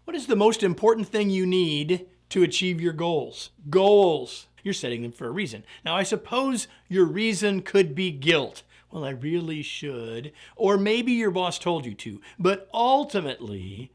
What is the most important thing you need to achieve your goals? Goals. You're setting them for a reason. Now, I suppose your reason could be guilt. Well, I really should. Or maybe your boss told you to. But ultimately,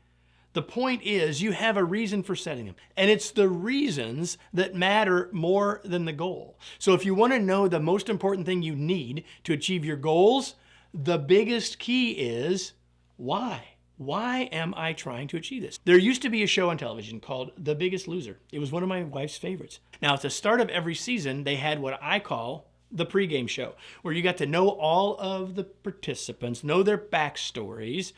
the point is you have a reason for setting them. And it's the reasons that matter more than the goal. So if you want to know the most important thing you need to achieve your goals, the biggest key is why? Why am I trying to achieve this? There used to be a show on television called The Biggest Loser. It was one of my wife's favorites. Now, at the start of every season, they had what I call the pregame show, where you got to know all of the participants, know their backstories,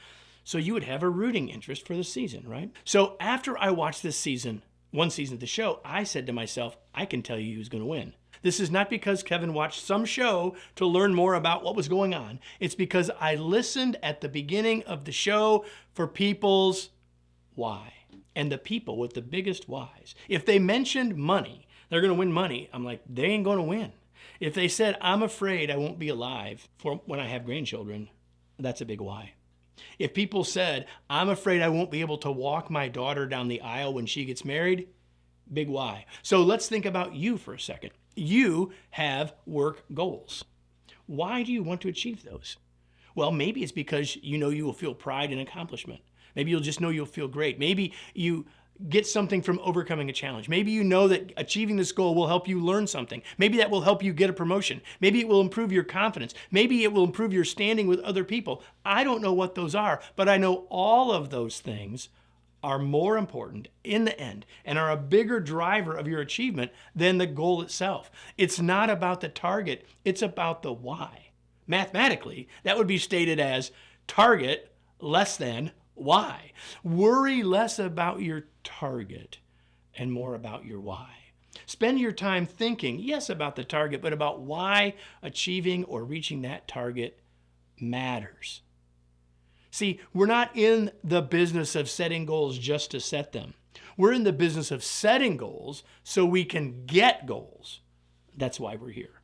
so you would have a rooting interest for the season, right? So after I watched this season, one season of the show, I said to myself, I can tell you who's going to win. This is not because Kevin watched some show to learn more about what was going on. It's because I listened at the beginning of the show for people's why. And the people with the biggest whys. If they mentioned money, they're going to win money. I'm like, they ain't going to win. If they said, I'm afraid I won't be alive for when I have grandchildren, that's a big why. If people said, I'm afraid I won't be able to walk my daughter down the aisle when she gets married, big why. So let's think about you for a second. You have work goals. Why do you want to achieve those? Well, maybe it's because you know you will feel pride and accomplishment. Maybe you'll just know you'll feel great. Maybe you get something from overcoming a challenge. Maybe you know that achieving this goal will help you learn something. Maybe that will help you get a promotion. Maybe it will improve your confidence. Maybe it will improve your standing with other people. I don't know what those are, but I know all of those things are more important in the end and are a bigger driver of your achievement than the goal itself. It's not about the target, it's about the why. Mathematically, that would be stated as target less than why. Worry less about your target and more about your why. Spend your time thinking, yes, about the target, but about why achieving or reaching that target matters. See, we're not in the business of setting goals just to set them. We're in the business of setting goals so we can get goals. That's why we're here.